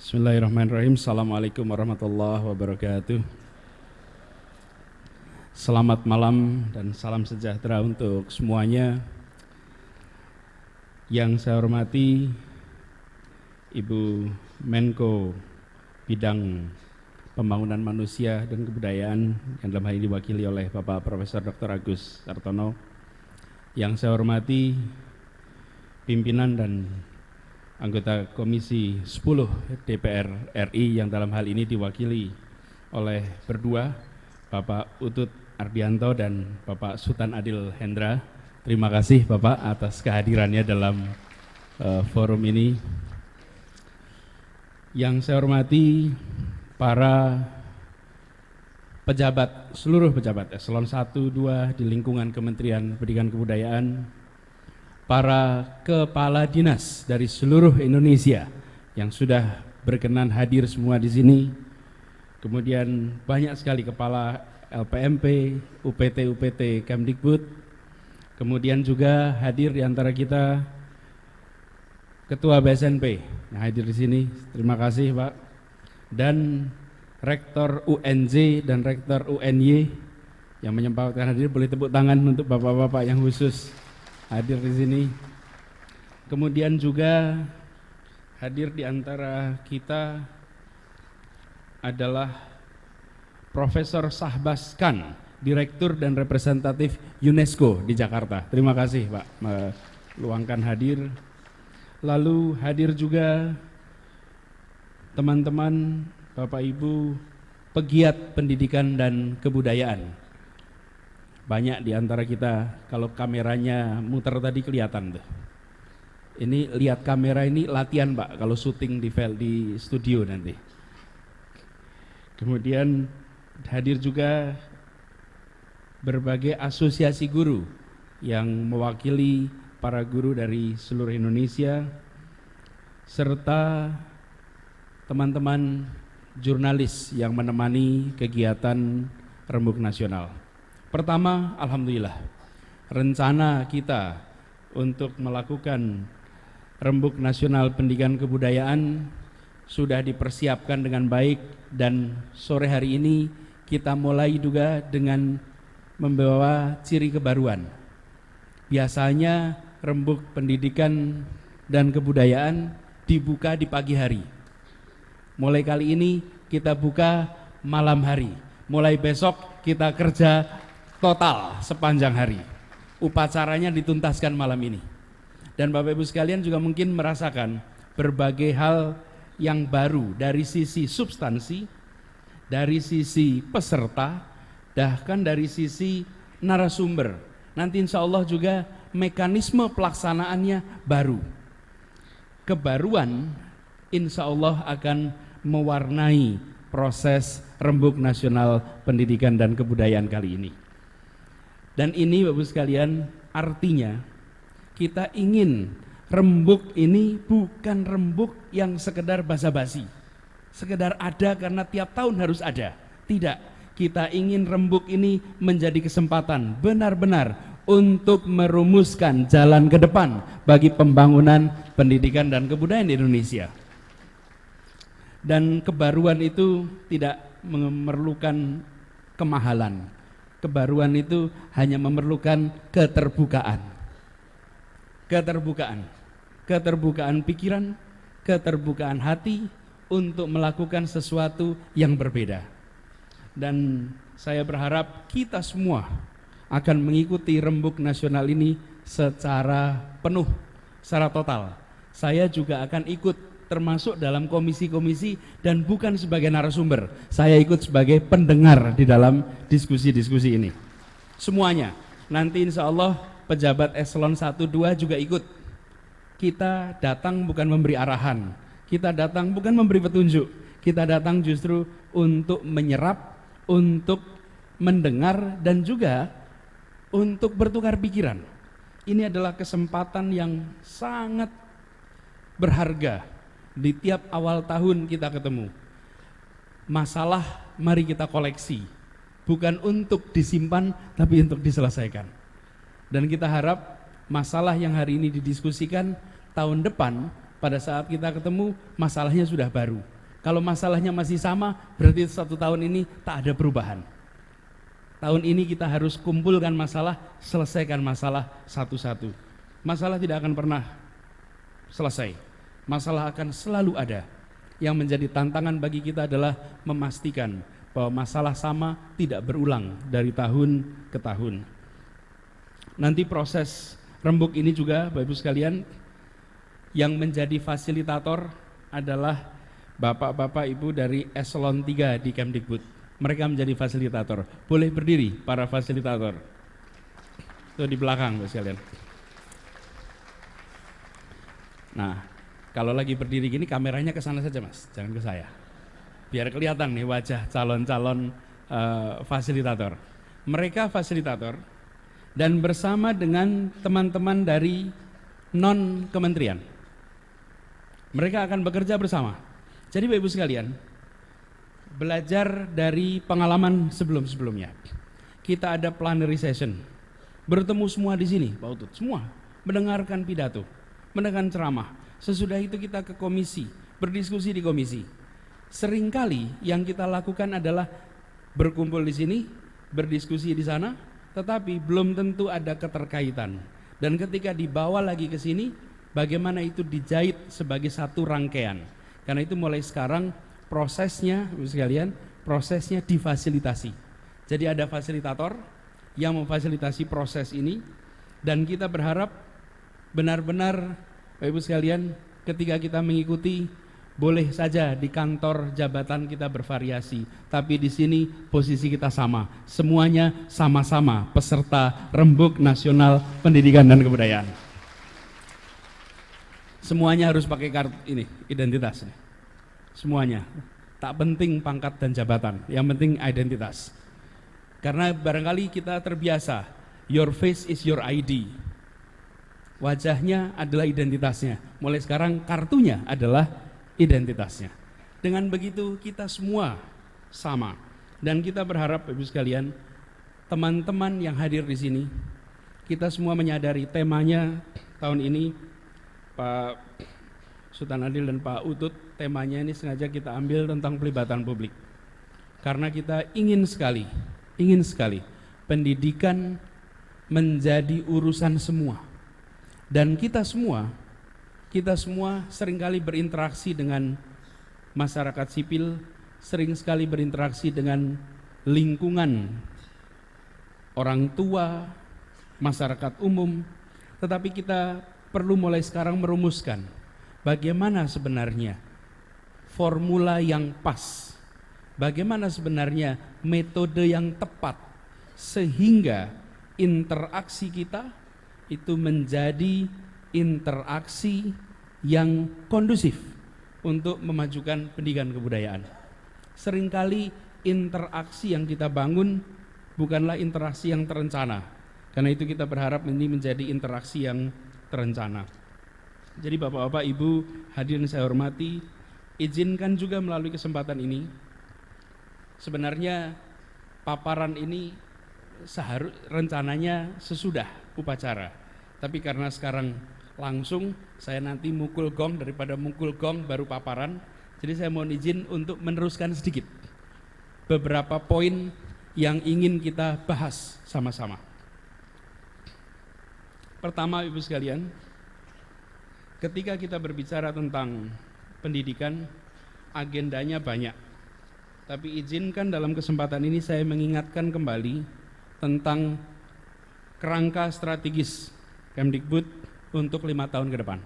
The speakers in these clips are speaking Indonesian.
Bismillahirrahmanirrahim. Assalamualaikum warahmatullahi wabarakatuh. Selamat malam dan salam sejahtera untuk semuanya. Yang saya hormati Ibu Menko Bidang Pembangunan Manusia dan Kebudayaan yang dalam hal ini diwakili oleh Bapak Profesor Dr. Agus Sartono. Yang saya hormati pimpinan dan anggota Komisi 10 DPR RI yang dalam hal ini diwakili oleh berdua, Bapak Utut Ardianto dan Bapak Sultan Adil Hendra. Terima kasih Bapak atas kehadirannya dalam forum ini. Yang saya hormati para pejabat, seluruh pejabat eselon 1, 2 di lingkungan Kementerian Pendidikan Kebudayaan, para kepala dinas dari seluruh Indonesia yang sudah berkenan hadir semua di sini. Kemudian banyak sekali kepala LPMP, UPT Kemdikbud. Kemudian juga hadir di antara kita Ketua BSNP yang hadir di sini. Terima kasih Pak. Dan Rektor UNJ dan Rektor UNY yang menyempatkan hadir, boleh tepuk tangan untuk bapak-bapak yang khusus hadir di sini. Kemudian juga hadir di antara kita adalah Profesor Sahbaz Khan, Direktur dan Representatif UNESCO di Jakarta. Terima kasih Pak meluangkan hadir. Lalu hadir juga teman-teman, Bapak Ibu, pegiat pendidikan dan kebudayaan. Banyak di antara kita, kalau kameranya muter tadi kelihatan tuh. Ini lihat kamera ini latihan Pak, kalau syuting di studio nanti. Kemudian hadir juga berbagai asosiasi guru yang mewakili para guru dari seluruh Indonesia, serta teman-teman jurnalis yang menemani kegiatan Rembuk Nasional. Pertama, alhamdulillah, rencana kita untuk melakukan Rembuk Nasional Pendidikan Kebudayaan sudah dipersiapkan dengan baik, dan sore hari ini kita mulai juga dengan membawa ciri kebaruan. Biasanya Rembuk Pendidikan dan Kebudayaan dibuka di pagi hari. Mulai kali ini kita buka malam hari. Mulai besok kita kerja total sepanjang hari. Upacaranya dituntaskan malam ini. Dan Bapak Ibu sekalian juga mungkin merasakan berbagai hal yang baru dari sisi substansi, dari sisi peserta, bahkan dari sisi narasumber. Nanti insya Allah juga mekanisme pelaksanaannya baru. Kebaruan insya Allah akan mewarnai proses Rembuk Nasional Pendidikan dan Kebudayaan kali ini. Dan ini Bapak-Ibu sekalian, artinya kita ingin rembuk ini bukan rembuk yang sekedar basa-basi, sekedar ada karena tiap tahun harus ada. Tidak, kita ingin rembuk ini menjadi kesempatan benar-benar untuk merumuskan jalan ke depan bagi pembangunan pendidikan dan kebudayaan di Indonesia. Dan kebaruan itu tidak memerlukan kemahalan. Kebaruan itu hanya memerlukan keterbukaan. Keterbukaan pikiran, keterbukaan hati untuk melakukan sesuatu yang berbeda. Dan saya berharap kita semua akan mengikuti Rembuk Nasional ini secara penuh, secara total. Saya juga akan ikut termasuk dalam komisi-komisi dan bukan sebagai narasumber. Saya ikut sebagai pendengar di dalam diskusi-diskusi ini. Semuanya. Nanti insya Allah pejabat eselon 1, 2 juga ikut. Kita datang bukan memberi arahan. Kita datang bukan memberi petunjuk. Kita datang justru untuk menyerap, untuk mendengar, dan juga untuk bertukar pikiran. Ini adalah kesempatan yang sangat berharga. Di tiap awal tahun kita ketemu. Masalah mari kita koleksi, bukan untuk disimpan tapi untuk diselesaikan. Dan kita harap masalah yang hari ini didiskusikan tahun depan Pada saat kita ketemu, masalahnya sudah baru. Kalau masalahnya masih sama, berarti 1 tahun ini tak ada perubahan. Tahun ini kita harus kumpulkan masalah, selesaikan masalah satu-satu. Masalah tidak akan pernah selesai. Masalah akan selalu ada. Yang menjadi tantangan bagi kita adalah memastikan bahwa masalah sama tidak berulang dari tahun ke tahun. Nanti proses rembuk ini juga, Bapak Ibu sekalian, yang menjadi fasilitator adalah Bapak-Bapak Ibu dari Eselon 3 di Kemdikbud. Mereka menjadi fasilitator. Boleh berdiri para fasilitator. Itu di belakang Bapak sekalian. Nah, kalau lagi berdiri gini kameranya ke sana saja Mas, jangan ke saya. Biar kelihatan nih wajah calon-calon fasilitator. Mereka fasilitator dan bersama dengan teman-teman dari non-kementerian. Mereka akan bekerja bersama. Jadi Bapak Ibu sekalian, belajar dari pengalaman sebelum-sebelumnya. Kita ada plenary session. Bertemu semua di sini, Pak Utut, semua mendengarkan pidato, mendengarkan ceramah. Sesudah itu kita ke komisi, berdiskusi di komisi. Seringkali yang kita lakukan adalah berkumpul di sini, berdiskusi di sana, tetapi belum tentu ada keterkaitan. Dan ketika dibawa lagi ke sini, bagaimana itu dijahit sebagai satu rangkaian. Karena itu mulai sekarang prosesnya, sekalian, prosesnya difasilitasi. Jadi ada fasilitator yang memfasilitasi proses ini, dan kita berharap benar-benar Bapak Ibu sekalian, ketika kita mengikuti, boleh saja di kantor jabatan kita bervariasi, tapi di sini posisi kita sama, semuanya sama-sama peserta Rembuk Nasional Pendidikan dan Kebudayaan. Semuanya harus pakai kartu ini, identitas. Semuanya, tak penting pangkat dan jabatan, yang penting identitas. Karena barangkali kita terbiasa, your face is your ID. Wajahnya adalah identitasnya. Mulai sekarang kartunya adalah identitasnya. Dengan begitu kita semua sama. Dan kita berharap Ibu sekalian, teman-teman yang hadir di sini, kita semua menyadari temanya tahun ini, Pak Sultan Adil dan Pak Utut, temanya ini sengaja kita ambil tentang pelibatan publik. Karena kita ingin sekali pendidikan menjadi urusan semua. Dan kita semua seringkali berinteraksi dengan masyarakat sipil, sering sekali berinteraksi dengan lingkungan orang tua, masyarakat umum, tetapi kita perlu mulai sekarang merumuskan bagaimana sebenarnya formula yang pas, bagaimana sebenarnya metode yang tepat, sehingga interaksi kita itu menjadi interaksi yang kondusif untuk memajukan pendidikan kebudayaan. Seringkali interaksi yang kita bangun bukanlah interaksi yang terencana, karena itu kita berharap ini menjadi interaksi yang terencana. Jadi Bapak-Bapak, Ibu hadirin saya hormati, izinkan juga melalui kesempatan ini, sebenarnya paparan ini rencananya sesudah upacara, tapi karena sekarang langsung saya nanti mukul gong, daripada mukul gong baru paparan, jadi saya mohon izin untuk meneruskan sedikit beberapa poin yang ingin kita bahas sama-sama. Pertama Ibu sekalian, ketika kita berbicara tentang pendidikan, agendanya banyak. Tapi izinkan dalam kesempatan ini saya mengingatkan kembali tentang kerangka strategis Kemdikbud untuk 5 tahun ke depan.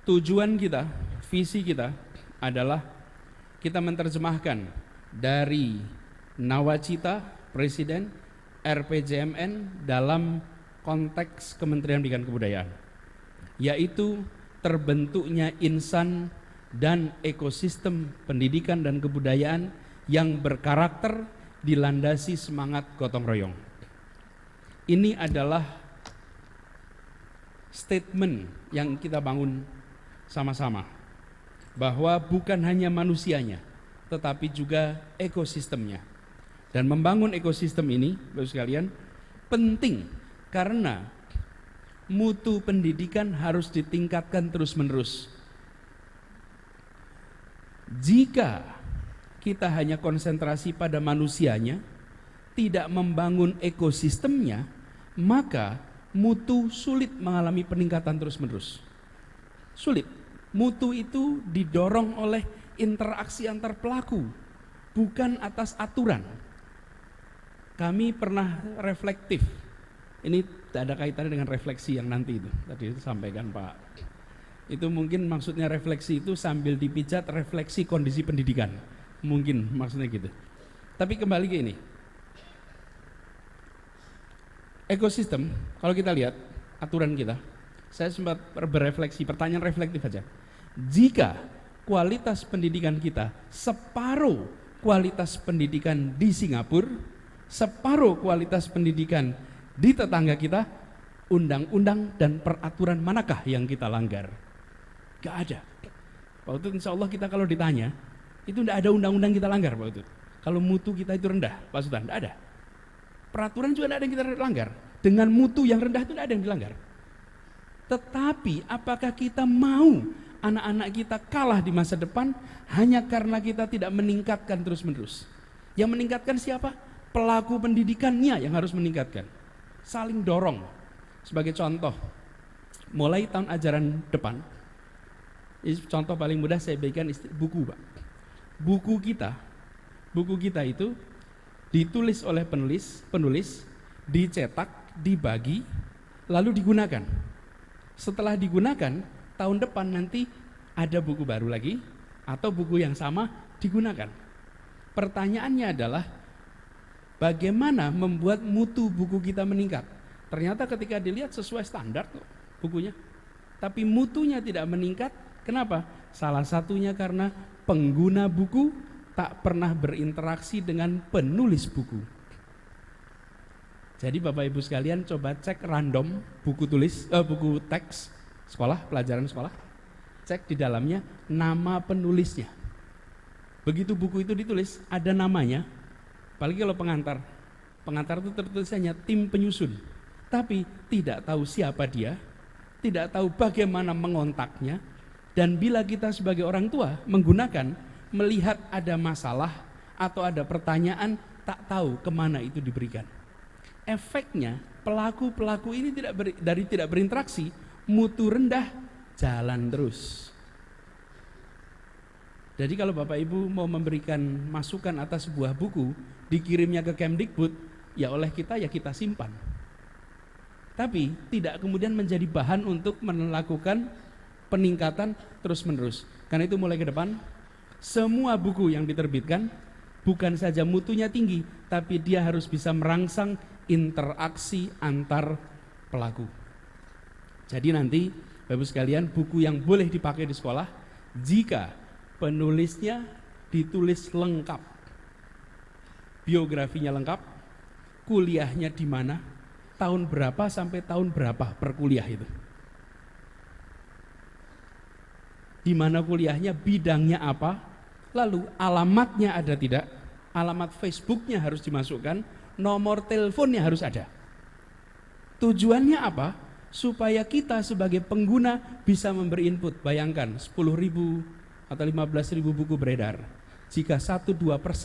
Tujuan kita, visi kita adalah kita menerjemahkan dari nawacita Presiden RPJMN dalam konteks Kementerian Pendidikan dan Kebudayaan, yaitu terbentuknya insan dan ekosistem pendidikan dan kebudayaan yang berkarakter dilandasi semangat gotong royong. Ini adalah statement yang kita bangun sama-sama, bahwa bukan hanya manusianya tetapi juga ekosistemnya. Dan membangun ekosistem ini, Bapak sekalian, penting karena mutu pendidikan harus ditingkatkan terus-menerus. Jika kita hanya konsentrasi pada manusianya, tidak membangun ekosistemnya, maka mutu sulit mengalami peningkatan terus-menerus. Sulit. Mutu itu didorong oleh interaksi antar pelaku, bukan atas aturan. Kami pernah reflektif. Ini ada kaitannya dengan refleksi yang nanti itu tadi disampaikan Pak. Itu mungkin maksudnya refleksi itu sambil dipijat refleksi kondisi pendidikan. Mungkin maksudnya gitu. Tapi kembali ke ini. Ekosistem, kalau kita lihat aturan kita, saya sempat berefleksi, pertanyaan reflektif aja. Jika kualitas pendidikan kita separuh kualitas pendidikan di Singapura, separuh kualitas pendidikan di tetangga kita, undang-undang dan peraturan manakah yang kita langgar? Gak ada. Pak Utut, insya Allah kita kalau ditanya, itu tidak ada undang-undang kita langgar Pak Utut. Kalau mutu kita itu rendah, Pak Sultan, tidak ada. Peraturan juga tidak ada yang kita langgar. Dengan mutu yang rendah itu tidak ada yang dilanggar. Tetapi apakah kita mau anak-anak kita kalah di masa depan hanya karena kita tidak meningkatkan terus-menerus? Yang meningkatkan siapa? Pelaku pendidikannya yang harus meningkatkan. Saling dorong. Sebagai contoh, mulai tahun ajaran depan, contoh paling mudah saya berikan buku Pak. Buku kita itu ditulis oleh penulis, dicetak, dibagi, lalu digunakan. Setelah digunakan, tahun depan nanti ada buku baru lagi atau buku yang sama digunakan. Pertanyaannya adalah bagaimana membuat mutu buku kita meningkat? Ternyata ketika dilihat sesuai standar kok bukunya, tapi mutunya tidak meningkat. Kenapa? Salah satunya karena pengguna buku tak pernah berinteraksi dengan penulis buku. Jadi Bapak Ibu sekalian coba cek random buku teks sekolah, pelajaran sekolah. Cek di dalamnya nama penulisnya. Begitu buku itu ditulis ada namanya. Apalagi kalau pengantar. Pengantar itu tertulisannya tim penyusun. Tapi tidak tahu siapa dia, tidak tahu bagaimana mengontaknya. Dan bila kita sebagai orang tua menggunakan, melihat ada masalah atau ada pertanyaan, tak tahu kemana itu diberikan. Efeknya pelaku-pelaku ini tidak berinteraksi, mutu rendah, jalan terus. Jadi kalau Bapak Ibu mau memberikan masukan atas sebuah buku, dikirimnya ke Kemdikbud, ya oleh kita ya kita simpan. Tapi tidak kemudian menjadi bahan untuk melakukan peningkatan terus-menerus. Karena itu mulai ke depan, semua buku yang diterbitkan bukan saja mutunya tinggi, tapi dia harus bisa merangsang interaksi antar pelaku. Jadi nanti Bapak-Ibu sekalian, buku yang boleh dipakai di sekolah jika penulisnya ditulis lengkap, biografinya lengkap, kuliahnya di mana, tahun berapa sampai tahun berapa perkuliah itu, di mana kuliahnya, bidangnya apa, lalu alamatnya ada tidak, alamat Facebooknya harus dimasukkan, nomor teleponnya harus ada. Tujuannya apa? Supaya kita sebagai pengguna bisa memberi input. Bayangkan 10.000 atau 15.000 buku beredar. Jika 1-2%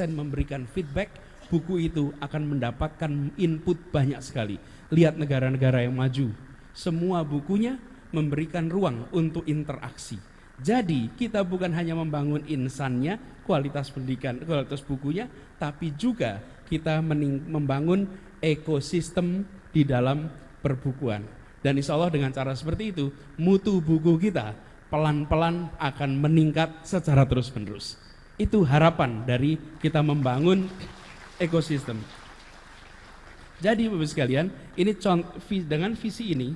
memberikan feedback, buku itu akan mendapatkan input banyak sekali. Lihat negara-negara yang maju, semua bukunya memberikan ruang untuk interaksi. Jadi kita bukan hanya membangun insannya, kualitas pendidikan, kualitas bukunya, tapi juga kita membangun ekosistem di dalam perbukuan. Dan insya Allah dengan cara seperti itu, mutu buku kita pelan-pelan akan meningkat secara terus-menerus. Itu harapan dari kita membangun ekosistem. Jadi Bapak sekalian, ini dengan visi ini,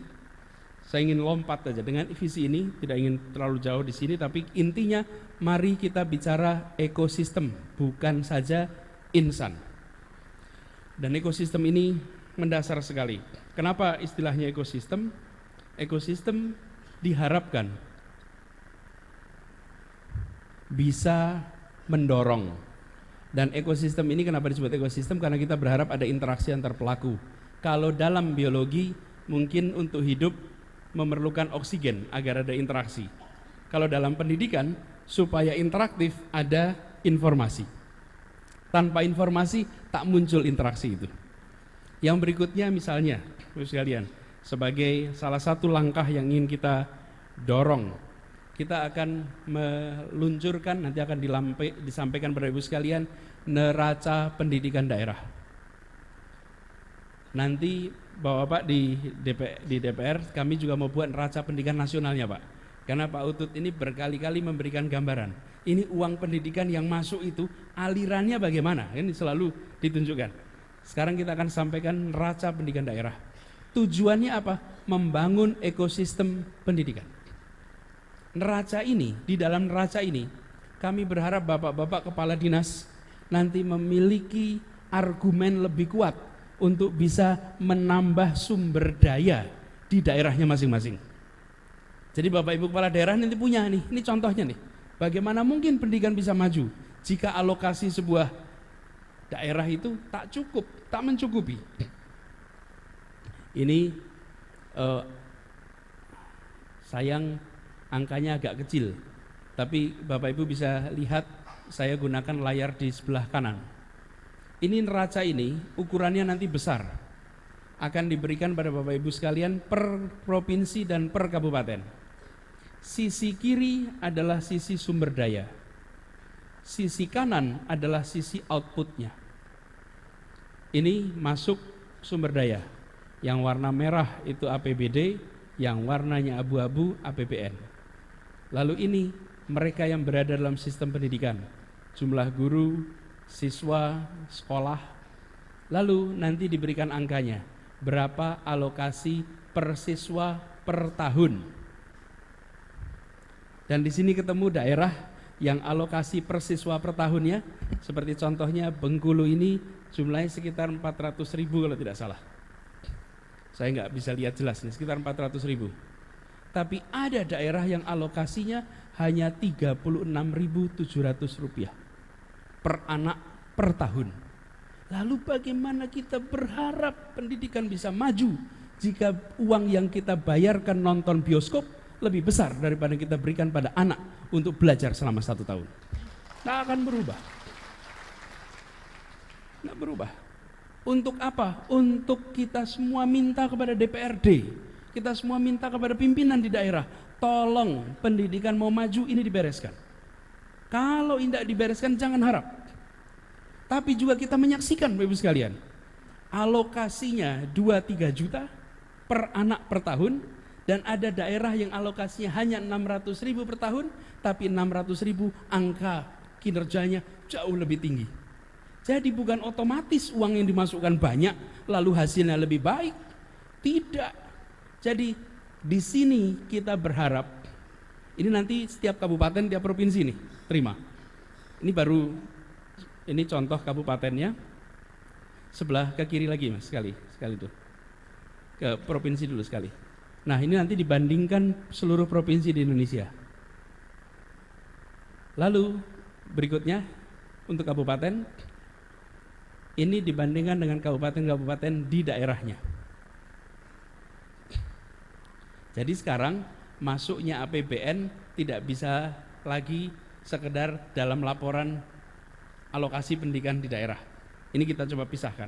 saya ingin lompat aja dengan visi ini, tidak ingin terlalu jauh di sini, tapi intinya mari kita bicara ekosistem, bukan saja insan. Dan ekosistem ini mendasar sekali. Kenapa istilahnya ekosistem? Ekosistem diharapkan bisa mendorong. Dan ekosistem ini kenapa disebut ekosistem? Karena kita berharap ada interaksi antar pelaku. Kalau dalam biologi mungkin untuk hidup memerlukan oksigen agar ada interaksi. Kalau dalam pendidikan, supaya interaktif ada informasi. Tanpa informasi tak muncul interaksi itu. Yang berikutnya misalnya, Bapak sekalian, sebagai salah satu langkah yang ingin kita dorong, kita akan meluncurkan, nanti akan disampaikan pada Ibu sekalian, neraca pendidikan daerah. Nanti Bapak-Bapak di DPR, kami juga mau buat neraca pendidikan nasionalnya, Pak. Karena Pak Utut ini berkali-kali memberikan gambaran. Ini uang pendidikan yang masuk itu alirannya bagaimana? Ini selalu ditunjukkan. Sekarang kita akan sampaikan neraca pendidikan daerah. Tujuannya apa? Membangun ekosistem pendidikan. Neraca ini, di dalam neraca ini, kami berharap Bapak-Bapak Kepala Dinas nanti memiliki argumen lebih kuat untuk bisa menambah sumber daya di daerahnya masing-masing. Jadi Bapak Ibu Kepala Daerah nanti punya nih, ini contohnya nih. Bagaimana mungkin pendidikan bisa maju jika alokasi sebuah daerah itu tak cukup, tak mencukupi. Ini sayang angkanya agak kecil, tapi Bapak Ibu bisa lihat saya gunakan layar di sebelah kanan. Ini neraca ini ukurannya nanti besar, akan diberikan pada Bapak Ibu sekalian per provinsi dan per kabupaten. Sisi kiri adalah sisi sumber daya, sisi kanan adalah sisi outputnya. Ini masuk sumber daya, yang warna merah itu APBD, yang warnanya abu-abu APBN. Lalu ini mereka yang berada dalam sistem pendidikan, jumlah guru, siswa, sekolah. Lalu nanti diberikan angkanya, berapa alokasi per siswa per tahun. Dan di sini ketemu daerah yang alokasi per siswa per tahunnya, seperti contohnya Bengkulu ini jumlahnya sekitar 400.000 kalau tidak salah. Saya nggak bisa lihat jelas nih, sekitar 400.000. Tapi ada daerah yang alokasinya hanya Rp36.700 per anak per tahun. Lalu bagaimana kita berharap pendidikan bisa maju jika uang yang kita bayarkan nonton bioskop lebih besar daripada kita berikan pada anak untuk belajar selama 1 tahun? Nggak akan berubah. Nggak berubah. Untuk apa? Untuk kita semua minta kepada DPRD, kita semua minta kepada pimpinan di daerah, tolong pendidikan mau maju ini dibereskan. Kalau tidak dibereskan jangan harap. Tapi juga kita menyaksikan Bapak-Ibu sekalian, alokasinya 2-3 juta per anak per tahun. Dan ada daerah yang alokasinya hanya 600.000 per tahun, tapi 600.000 angka kinerjanya jauh lebih tinggi. Jadi bukan otomatis uang yang dimasukkan banyak, lalu hasilnya lebih baik. Tidak. Jadi di sini kita berharap, ini nanti setiap kabupaten, tiap provinsi nih, terima. Ini contoh kabupatennya, sebelah ke kiri lagi mas, sekali tuh. Ke provinsi dulu sekali. Nah ini nanti dibandingkan seluruh provinsi di Indonesia. Lalu berikutnya untuk kabupaten, ini dibandingkan dengan kabupaten-kabupaten di daerahnya. Jadi sekarang masuknya APBN tidak bisa lagi sekedar dalam laporan alokasi pendidikan di daerah. Ini kita coba pisahkan.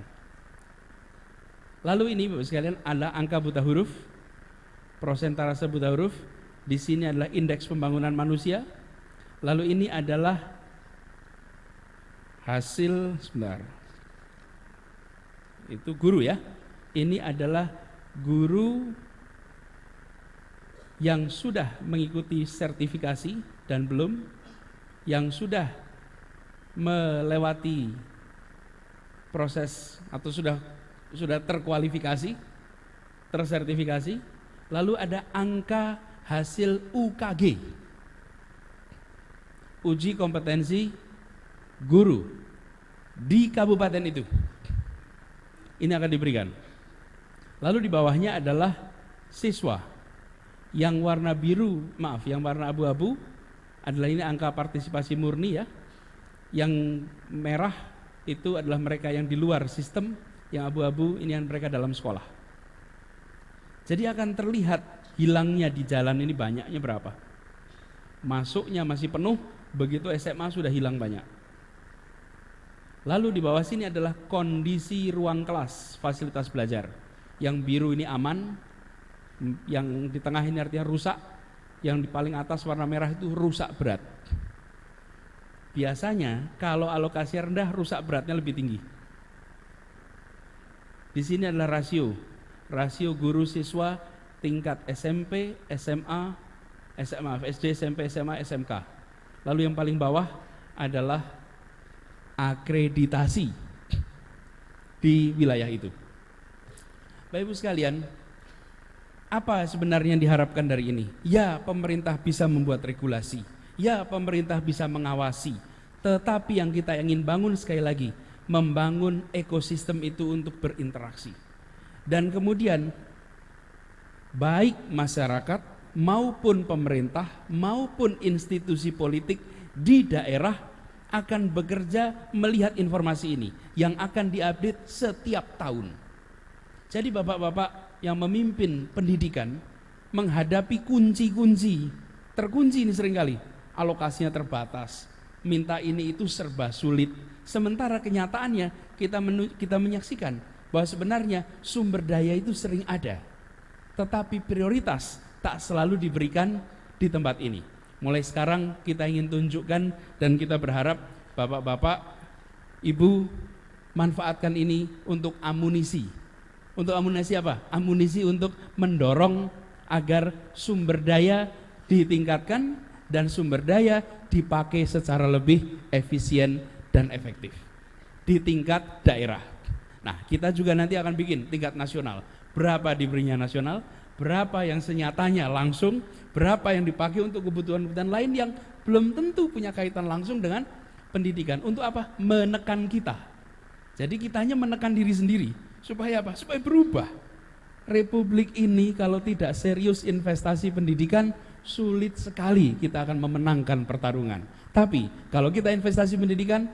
Lalu ini Bapak sekalian ada angka buta huruf, prosentase buta huruf, di sini adalah indeks pembangunan manusia. Lalu ini adalah hasil itu guru ya. Ini adalah guru yang sudah mengikuti sertifikasi dan belum, yang sudah melewati proses atau sudah terkualifikasi, tersertifikasi. Lalu ada angka hasil UKG, uji kompetensi guru di kabupaten itu. Ini akan diberikan. Lalu di bawahnya adalah siswa. Yang warna yang warna abu-abu adalah ini angka partisipasi murni ya. Yang merah itu adalah mereka yang di luar sistem, yang abu-abu ini yang mereka dalam sekolah. Jadi akan terlihat hilangnya di jalan ini banyaknya berapa? Masuknya masih penuh, begitu SMA sudah hilang banyak. Lalu di bawah sini adalah kondisi ruang kelas, fasilitas belajar. Yang biru ini aman, yang di tengah ini artinya rusak, yang di paling atas warna merah itu rusak berat. Biasanya kalau alokasi rendah, rusak beratnya lebih tinggi. Di sini adalah rasio guru siswa tingkat SMP, SMA, SD, SMP, SMA, SMK. Lalu yang paling bawah adalah akreditasi di wilayah itu. Bapak Ibu sekalian, apa sebenarnya yang diharapkan dari ini? Ya, pemerintah bisa membuat regulasi. Ya, pemerintah bisa mengawasi. Tetapi yang kita ingin bangun sekali lagi, membangun ekosistem itu untuk berinteraksi. Dan kemudian baik masyarakat maupun pemerintah maupun institusi politik di daerah akan bekerja melihat informasi ini yang akan diupdate setiap tahun. Jadi bapak-bapak yang memimpin pendidikan menghadapi kunci-kunci, terkunci ini seringkali, alokasinya terbatas, minta ini itu serba sulit. Sementara kenyataannya kita menyaksikan bahwa sebenarnya sumber daya itu sering ada, tetapi prioritas tak selalu diberikan di tempat ini. Mulai sekarang kita ingin tunjukkan dan kita berharap bapak-bapak, ibu manfaatkan ini untuk amunisi. Untuk amunisi apa? Amunisi untuk mendorong agar sumber daya ditingkatkan dan sumber daya dipakai secara lebih efisien dan efektif di tingkat daerah. Nah, kita juga nanti akan bikin tingkat nasional. Berapa diberinya nasional, berapa yang senyatanya langsung, berapa yang dipakai untuk kebutuhan-kebutuhan lain yang belum tentu punya kaitan langsung dengan pendidikan. Untuk apa? Menekan kita. Jadi kitanya menekan diri sendiri. Supaya apa? Supaya berubah. Republik ini kalau tidak serius investasi pendidikan, sulit sekali kita akan memenangkan pertarungan. Tapi kalau kita investasi pendidikan,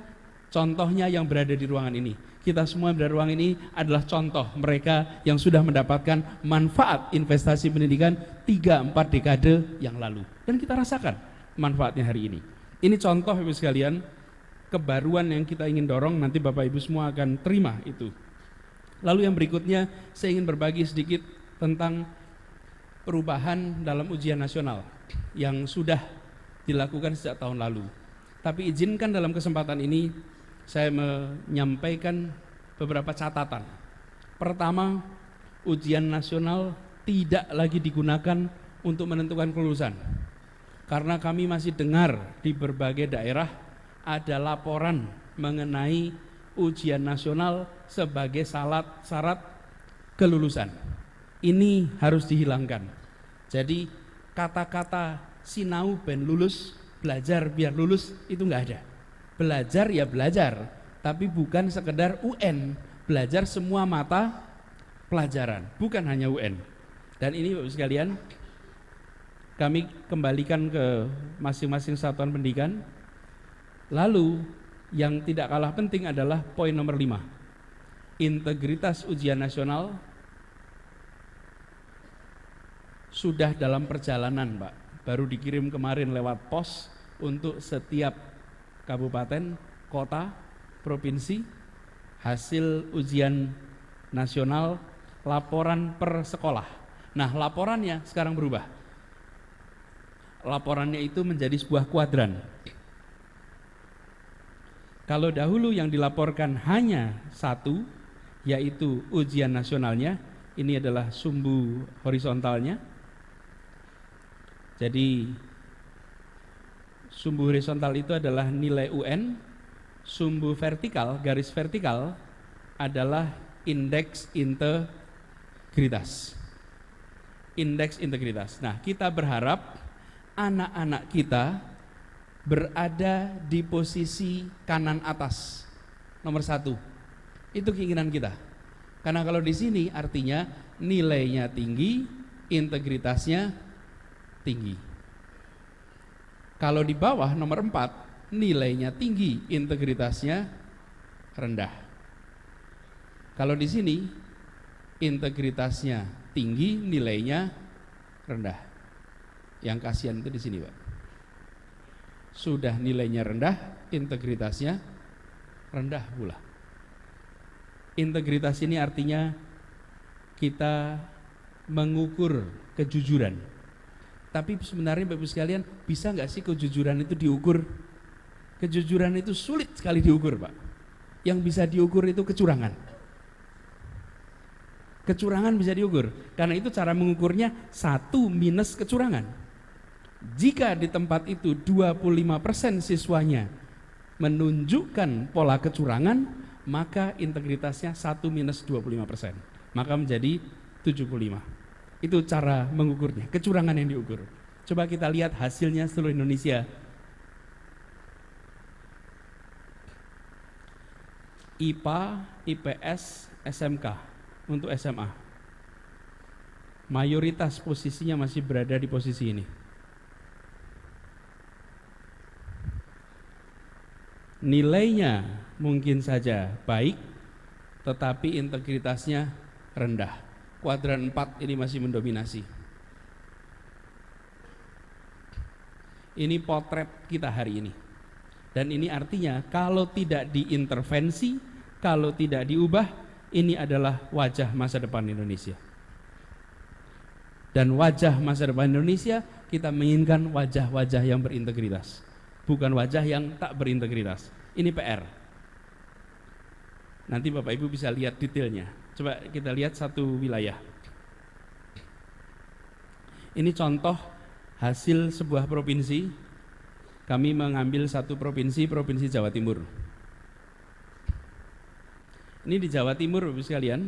contohnya yang berada di ruangan ini, kita semua yang berada di ruangan ini adalah contoh mereka yang sudah mendapatkan manfaat investasi pendidikan 3-4 dekade yang lalu. Dan kita rasakan manfaatnya hari ini. Ini contoh Ibu sekalian, kebaruan yang kita ingin dorong, nanti Bapak Ibu semua akan terima itu. Lalu yang berikutnya saya ingin berbagi sedikit tentang perubahan dalam ujian nasional yang sudah dilakukan sejak tahun lalu. Tapi izinkan dalam kesempatan ini saya menyampaikan beberapa catatan. Pertama, ujian nasional tidak lagi digunakan untuk menentukan kelulusan. Karena kami masih dengar di berbagai daerah ada laporan mengenai ujian nasional sebagai syarat kelulusan. Ini harus dihilangkan. Jadi kata-kata sinau ben lulus, belajar biar lulus itu enggak ada. Belajar ya belajar, tapi bukan sekedar UN, belajar semua mata pelajaran, bukan hanya UN. Dan ini Bapak sekalian, kami kembalikan ke masing-masing satuan pendidikan. Lalu yang tidak kalah penting adalah poin nomor 5. Integritas ujian nasional sudah dalam perjalanan, Pak. Baru dikirim kemarin lewat pos untuk setiap kabupaten, kota, provinsi, hasil ujian nasional, laporan per sekolah. Nah, laporannya sekarang berubah. Laporannya itu menjadi sebuah kuadran. Kalau dahulu yang dilaporkan hanya satu, yaitu ujian nasionalnya, ini adalah sumbu horizontalnya. Jadi sumbu horizontal itu adalah nilai UN, sumbu vertikal, garis vertikal adalah indeks integritas. Indeks integritas. Nah, kita berharap anak-anak kita berada di posisi kanan atas, nomor 1. Itu keinginan kita. Karena kalau di sini artinya nilainya tinggi, integritasnya tinggi. Kalau di bawah nomor 4, nilainya tinggi, integritasnya rendah. Kalau di sini integritasnya tinggi, nilainya rendah. Yang kasihan itu di sini, Pak. Sudah nilainya rendah, integritasnya rendah pula. Integritas ini artinya kita mengukur kejujuran. Tapi sebenarnya Bapak Ibu sekalian, bisa nggak sih kejujuran itu diukur? Kejujuran itu sulit sekali diukur, Pak. Yang bisa diukur itu kecurangan. Kecurangan bisa diukur. Karena itu cara mengukurnya 1 minus kecurangan. Jika di tempat itu 25% siswanya menunjukkan pola kecurangan, maka integritasnya 1 minus 25%. Maka menjadi 75. Itu cara mengukurnya, kecurangan yang diukur. Coba kita lihat hasilnya seluruh Indonesia. IPA, IPS, SMK untuk SMA. Mayoritas posisinya masih berada di posisi ini. Nilainya mungkin saja baik, tetapi integritasnya rendah. Kuadran 4 ini masih mendominasi. Ini potret kita hari ini. Dan ini artinya kalau tidak diintervensi, kalau tidak diubah, ini adalah wajah masa depan Indonesia. Dan wajah masa depan Indonesia, kita menginginkan wajah-wajah yang berintegritas, bukan wajah yang tak berintegritas. Ini PR. Nanti Bapak Ibu bisa lihat detailnya. Coba kita lihat satu wilayah. Ini contoh hasil sebuah provinsi. Kami mengambil satu provinsi, Provinsi Jawa Timur. Ini di Jawa Timur, Bapak Ibu sekalian.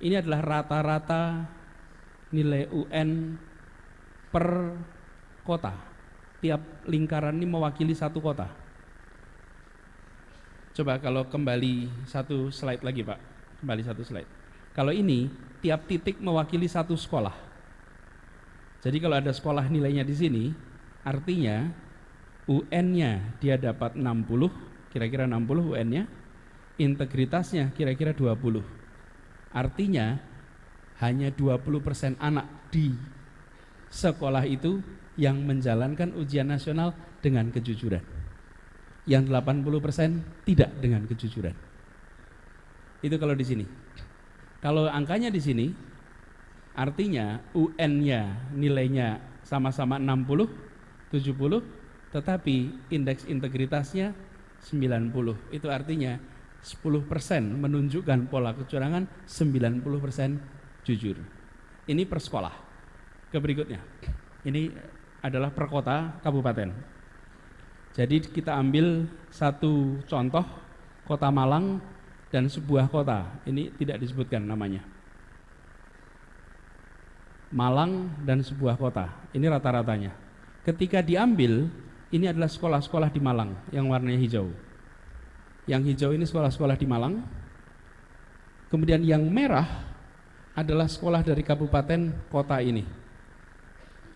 Ini adalah rata-rata nilai UN per kota. Tiap lingkaran ini mewakili satu kota. Coba kalau kembali satu slide lagi, Pak. Kembali satu slide. Kalau ini tiap titik mewakili satu sekolah. Jadi kalau ada sekolah nilainya di sini, artinya UN-nya dia dapat 60, kira-kira 60 UN-nya, integritasnya kira-kira 20. Artinya hanya 20% anak di sekolah itu yang menjalankan ujian nasional dengan kejujuran. Yang 80% tidak dengan kejujuran. Itu kalau di sini. Kalau angkanya di sini, artinya UN-nya nilainya sama-sama 60, 70, tetapi indeks integritasnya 90. Itu artinya 10% menunjukkan pola kecurangan, 90% jujur. Ini per sekolah. Ke berikutnya. Ini adalah per kota kabupaten. Jadi kita ambil satu contoh, Kota Malang dan sebuah kota. Ini tidak disebutkan namanya. Malang dan sebuah kota. Ini rata-ratanya. Ketika diambil, ini adalah sekolah-sekolah di Malang yang warnanya hijau. Yang hijau ini sekolah-sekolah di Malang. Kemudian yang merah adalah sekolah dari kabupaten kota ini.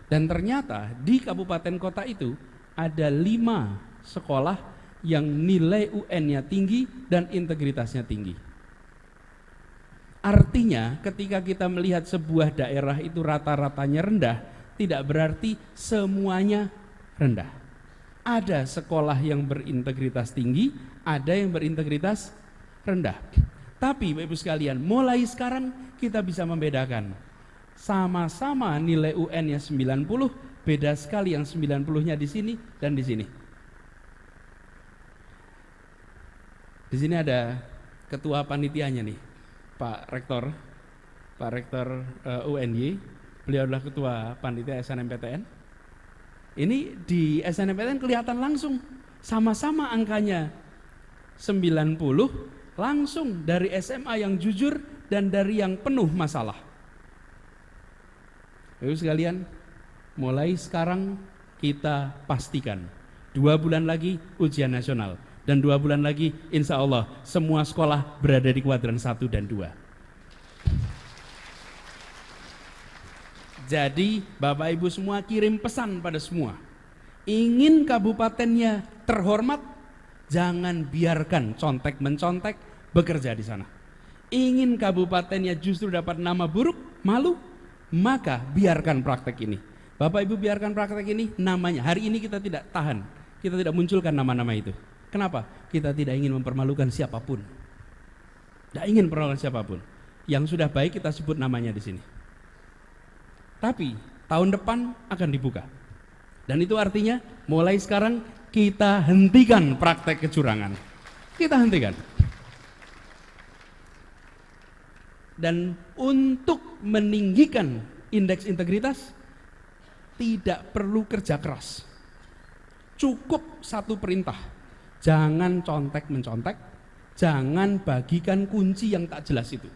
Dan ternyata di kabupaten kota itu ada 5 sekolah yang nilai UN-nya tinggi dan integritasnya tinggi. Artinya ketika kita melihat sebuah daerah itu rata-ratanya rendah, tidak berarti semuanya rendah. Ada sekolah yang berintegritas tinggi, ada yang berintegritas rendah. Tapi Bapak Ibu sekalian, mulai sekarang kita bisa membedakan. Sama-sama nilai UN-nya 90, beda sekali yang 90-nya di sini dan di sini. Di sini ada ketua panitianya nih, Pak Rektor UNY. Beliau adalah ketua panitia SNMPTN. Ini di SNMPTN kelihatan langsung, sama-sama angkanya 90, langsung dari SMA yang jujur dan dari yang penuh masalah. Bapak sekalian, mulai sekarang kita pastikan 2 bulan lagi ujian nasional. Dan 2 bulan lagi insya Allah semua sekolah berada di kuadran 1 dan 2. Jadi Bapak Ibu semua kirim pesan pada semua. Ingin kabupatennya terhormat, jangan biarkan contek-mencontek bekerja di sana. Ingin kabupatennya justru dapat nama buruk, malu, maka biarkan praktek ini. Bapak Ibu biarkan praktek ini, namanya. Hari ini kita tidak tahan, kita tidak munculkan nama-nama itu. Kenapa? Kita tidak ingin mempermalukan siapapun. Tidak ingin mempermalukan siapapun. Yang sudah baik kita sebut namanya di sini. Tapi tahun depan akan dibuka. Dan itu artinya mulai sekarang kita hentikan praktek kecurangan. Kita hentikan. Dan untuk meninggikan indeks integritas tidak perlu kerja keras. Cukup satu perintah. Jangan contek-mencontek, jangan bagikan kunci yang tak jelas itu.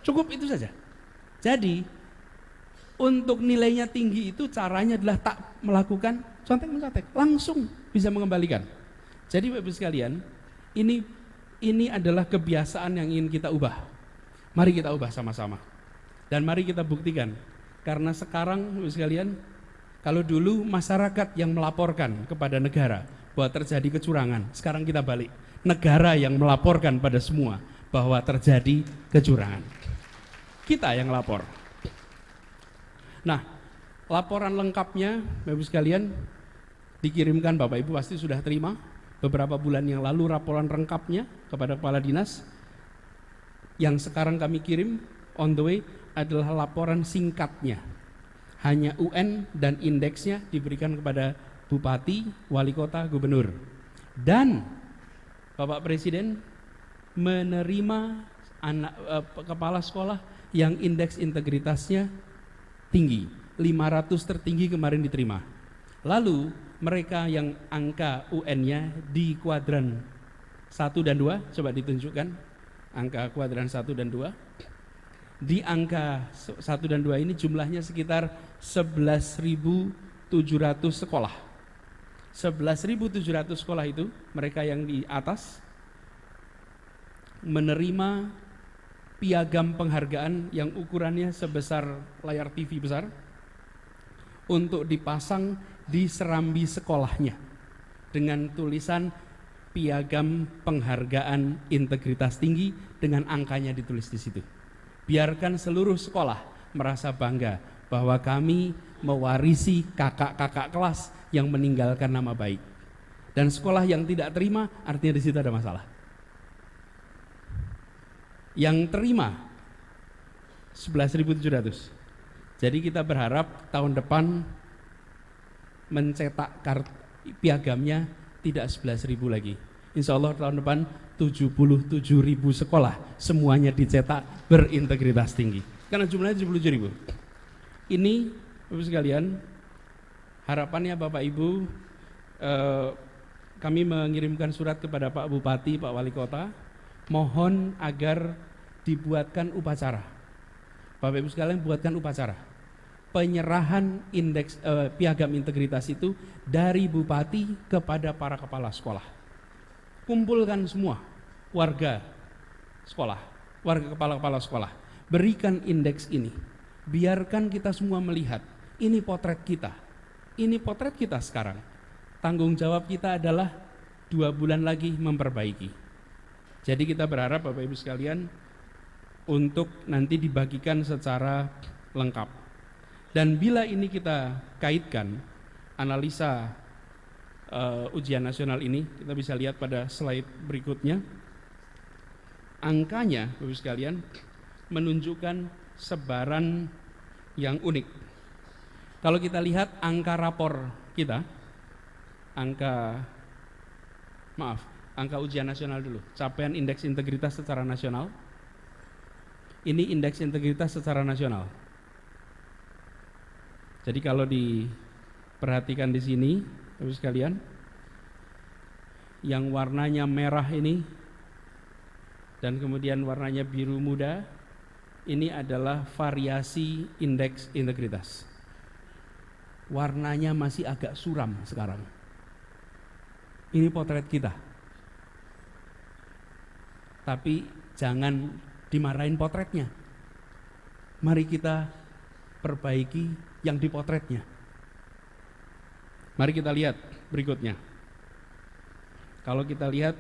Cukup itu saja. Jadi untuk nilainya tinggi itu caranya adalah tak melakukan contek-mencontek, langsung bisa mengembalikan. Jadi Bapak Ibu sekalian, ini adalah kebiasaan yang ingin kita ubah. Mari kita ubah sama-sama. Dan mari kita buktikan. Karena sekarang Bapak Ibu sekalian, kalau dulu masyarakat yang melaporkan kepada negara bahwa terjadi kecurangan, sekarang kita balik. Negara yang melaporkan pada semua bahwa terjadi kecurangan. Kita yang lapor. Nah, laporan lengkapnya Bapak Ibu sekalian dikirimkan, Bapak Ibu pasti sudah terima beberapa bulan yang lalu laporan lengkapnya kepada kepala dinas. Yang sekarang kami kirim on the way adalah laporan singkatnya. Hanya UN dan indeksnya diberikan kepada bupati, wali kota, gubernur. Dan Bapak Presiden menerima kepala sekolah yang indeks integritasnya tinggi, 500 tertinggi kemarin diterima. Lalu mereka yang angka UN-nya di kuadran 1 dan 2, coba ditunjukkan angka kuadran 1 dan 2. Di angka 1 dan 2 ini jumlahnya sekitar 11.700 sekolah. 11.700 sekolah itu, mereka yang di atas menerima piagam penghargaan yang ukurannya sebesar layar TV besar untuk dipasang di serambi sekolahnya dengan tulisan piagam penghargaan integritas tinggi dengan angkanya ditulis di situ. Biarkan seluruh sekolah merasa bangga bahwa kami mewarisi kakak-kakak kelas yang meninggalkan nama baik. Dan sekolah yang tidak terima artinya di situ ada masalah. Yang terima 11.700. Jadi kita berharap tahun depan mencetak piagamnya tidak 11.000 lagi. Insya Allah tahun depan 77.000 sekolah semuanya dicetak berintegritas tinggi. Karena jumlahnya 77.000. Ini Bapak sekalian, harapannya Bapak Ibu, kami mengirimkan surat kepada Pak Bupati, Pak Wali Kota, mohon agar dibuatkan upacara. Bapak Ibu sekalian, buatkan upacara penyerahan indeks piagam integritas itu dari bupati kepada para kepala sekolah. Kumpulkan semua warga sekolah, warga kepala-kepala sekolah, berikan indeks ini. Biarkan kita semua melihat, ini potret kita. Ini potret kita sekarang. Tanggung jawab kita adalah 2 bulan lagi memperbaiki. Jadi kita berharap Bapak Ibu sekalian untuk nanti dibagikan secara lengkap. Dan bila ini kita kaitkan analisa ujian nasional ini, kita bisa lihat pada slide berikutnya. Angkanya Bapak Ibu sekalian menunjukkan sebaran yang unik. Kalau kita lihat angka rapor kita, angka ujian nasional dulu, capaian indeks integritas secara nasional. Ini indeks integritas secara nasional. Jadi kalau diperhatikan di sini, Bapak sekalian, yang warnanya merah ini dan kemudian warnanya biru muda, ini adalah variasi indeks integritas. Warnanya masih agak suram sekarang. Ini potret kita. Tapi jangan dimarahin potretnya. Mari kita perbaiki yang di potretnya. Mari kita lihat berikutnya. Kalau kita lihat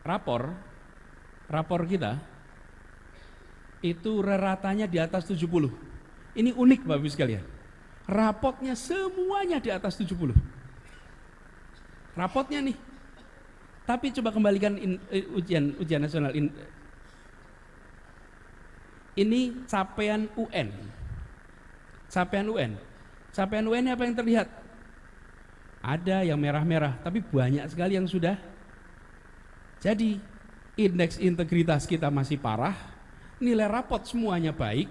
rapor rapor kita itu ratanya di atas 70. Ini unik Bapak Ibu sekalian. Rapotnya semuanya di atas 70. Rapotnya nih. Tapi coba kembalikan ujian nasional. Ini capaian UN. Capaian UN. Capaian UN apa yang terlihat? Ada yang merah-merah, tapi banyak sekali yang sudah. Jadi indeks integritas kita masih parah, nilai rapot semuanya baik,